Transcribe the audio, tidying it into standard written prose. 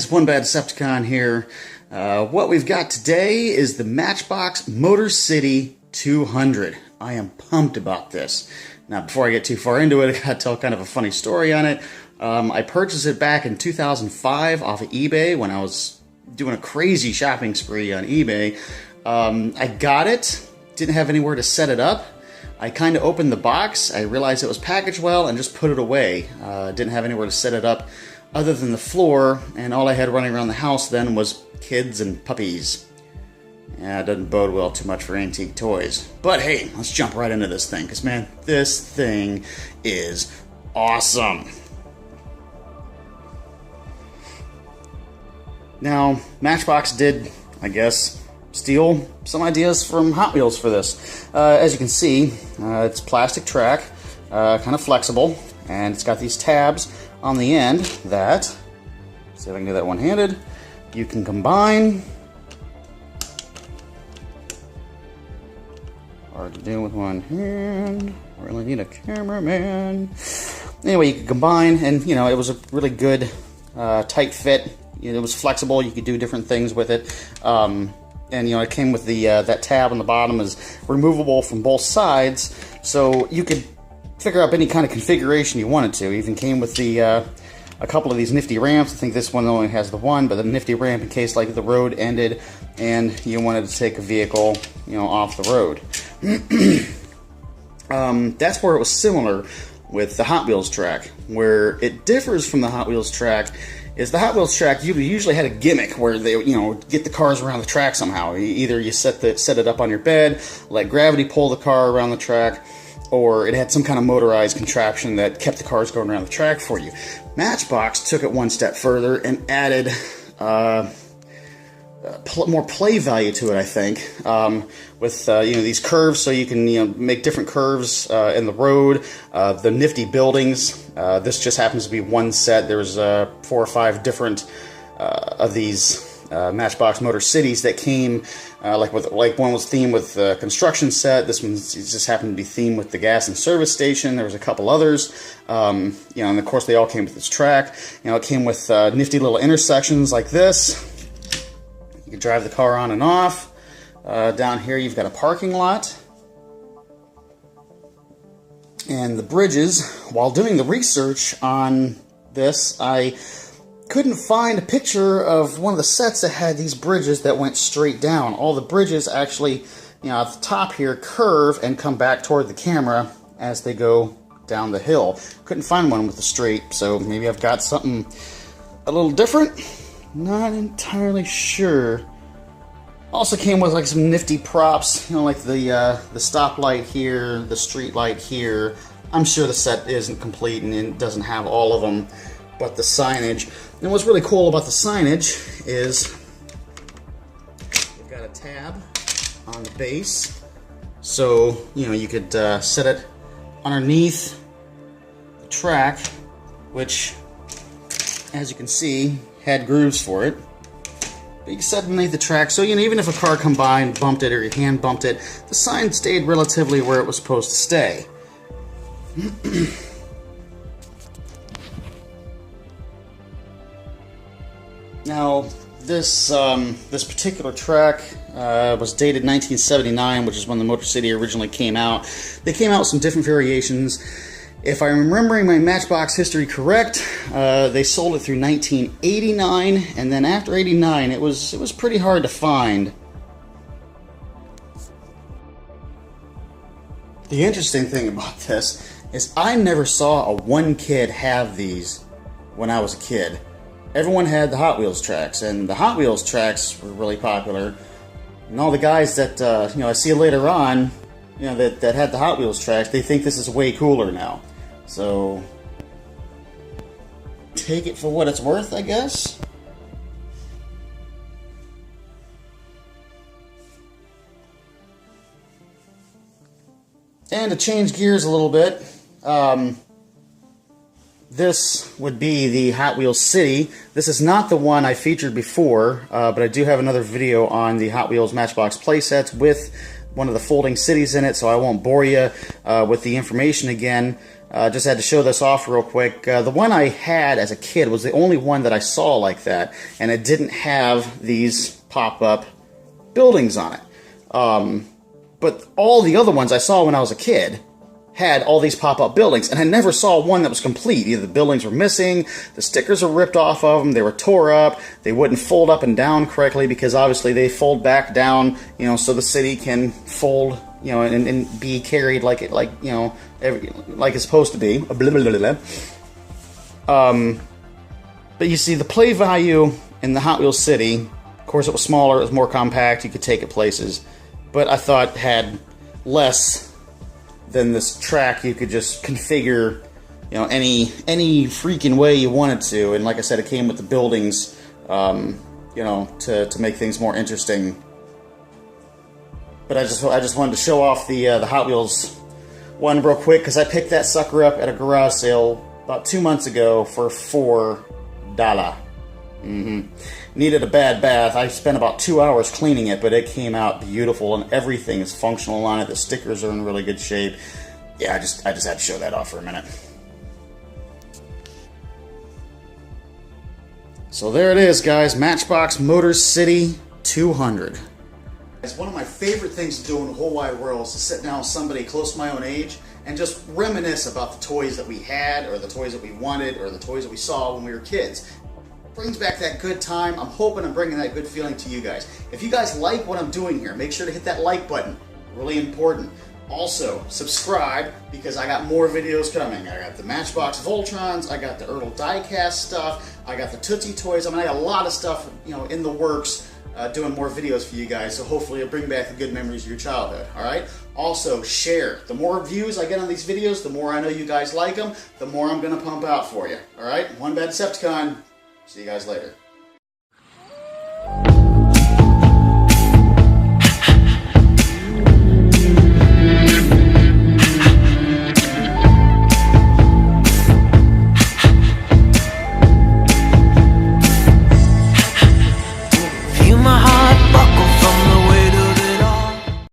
guys, One Bad Decepticon here. What we've got today is the Matchbox Motor City 200. I am pumped about this. Now, before I get too far into it, I gotta tell kind of a funny story on it. I purchased it back in 2005 off of eBay when I was doing a crazy shopping spree on eBay. I got it, didn't have anywhere to set it up. I kind of opened the box, I realized it was packaged well, and just put it away. Didn't have anywhere to set it up other than the floor, and all I had running around the house then was kids and puppies. Yeah, it doesn't bode well too much for antique toys. But hey, let's jump right into this thing, because man, this thing is awesome. Now, Matchbox did, I guess, steal some ideas from Hot Wheels for this. As you can see, it's plastic track, kind of flexible, and it's got these tabs on the end that, see if I can do that one-handed, you can combine. Hard to do with one hand. Really need a cameraman. Anyway, you can combine, and you know, it was a really good, tight fit. It was flexible. You could do different things with it. And you know, it came with the that tab on the bottom is removable from both sides, so you could figure out any kind of configuration you wanted to. It even came with the a couple of these nifty ramps. I think this one only has the one, but the nifty ramp in case like the road ended and you wanted to take a vehicle, you know, off the road. That's where it was similar with the Hot Wheels track. Where it differs from the Hot Wheels track is the Hot Wheels track you usually had a gimmick where they, you know, get the cars around the track somehow. Either you set it up on your bed, let gravity pull the car around the track, or it had some kind of motorized contraption that kept the cars going around the track for you. Matchbox took it one step further and added more play value to it, I think, with you know, these curves, so you can, you know, make different curves in the road. The nifty buildings. This just happens to be one set. There's 4 or 5 different of these Matchbox Motor Cities that came, like one was themed with the construction set. This one just happened to be themed with the gas and service station. There was a couple others, you know, and of course they all came with this track. You know, it came with nifty little intersections like this. You can drive the car on and off. Down here you've got a parking lot. And the bridges, while doing the research on this, I couldn't find a picture of one of the sets that had these bridges that went straight down. All the bridges actually, you know, at the top here curve and come back toward the camera as they go down the hill. Couldn't find one with the straight, so maybe I've got something a little different. Not entirely sure. Also came with like some nifty props, you know, like the stoplight here, the street light here. I'm sure the set isn't complete and it doesn't have all of them, but the signage. And what's really cool about the signage is you've got a tab on the base, so you know, you could set it underneath the track, which, as you can see, had grooves for it. But you can set it underneath the track, so you know, even if a car come by and bumped it or your hand bumped it, the sign stayed relatively where it was supposed to stay. Now, this particular track was dated 1979, which is when the Motor City originally came out. They came out with some different variations. If I'm remembering my Matchbox history correct, they sold it through 1989, and then after 89, it was pretty hard to find. The interesting thing about this is I never saw a one kid have these when I was a kid. Everyone had the Hot Wheels tracks, and the Hot Wheels tracks were really popular. And all the guys that you know, I see later on, you know, that had the Hot Wheels tracks, they think this is way cooler now. So take it for what it's worth, I guess. And to change gears a little bit, this would be the Hot Wheels City. This is not the one I featured before, but I do have another video on the Hot Wheels Matchbox playsets with one of the folding cities in it, so I won't bore you with the information again. Just had to show this off real quick. The one I had as a kid was the only one that I saw like that, and it didn't have these pop-up buildings on it. But all the other ones I saw when I was a kid had all these pop-up buildings, and I never saw one that was complete. Either the buildings were missing, the stickers were ripped off of them, they were tore up, they wouldn't fold up and down correctly, because obviously they fold back down, you know, so the city can fold, you know, and be carried like it, like, you know, like it's supposed to be. Blah, blah, blah, blah. But you see, the play value in the Hot Wheels City, of course it was smaller, it was more compact, you could take it places, but I thought had less than this track. You could just configure, you know, any freaking way you wanted to, and like I said, it came with the buildings, you know, to make things more interesting. But I just wanted to show off the Hot Wheels one real quick, because I picked that sucker up at a garage sale about 2 months ago for $4. Needed a bad bath. I spent about 2 hours cleaning it, but it came out beautiful, and everything is functional on it. The stickers are in really good shape. Yeah, I just had to show that off for a minute. So there it is, guys. Matchbox Motor City 200. It's one of my favorite things to do in the whole wide world is to sit down with somebody close to my own age and just reminisce about the toys that we had, or the toys that we wanted, or the toys that we saw when we were kids. Brings back that good time. I'm hoping I'm bringing that good feeling to you guys. If you guys like what I'm doing here, make sure to hit that like button. Really important. Also, subscribe, because I got more videos coming. I got the Matchbox Voltrons, I got the Ertl diecast stuff, I got the Tootsie toys. I mean, I got a lot of stuff, you know, in the works, doing more videos for you guys, so hopefully it'll bring back the good memories of your childhood, alright? Also, share. The more views I get on these videos, the more I know you guys like them, the more I'm going to pump out for you, alright? One bad Decepticon. See you guys later.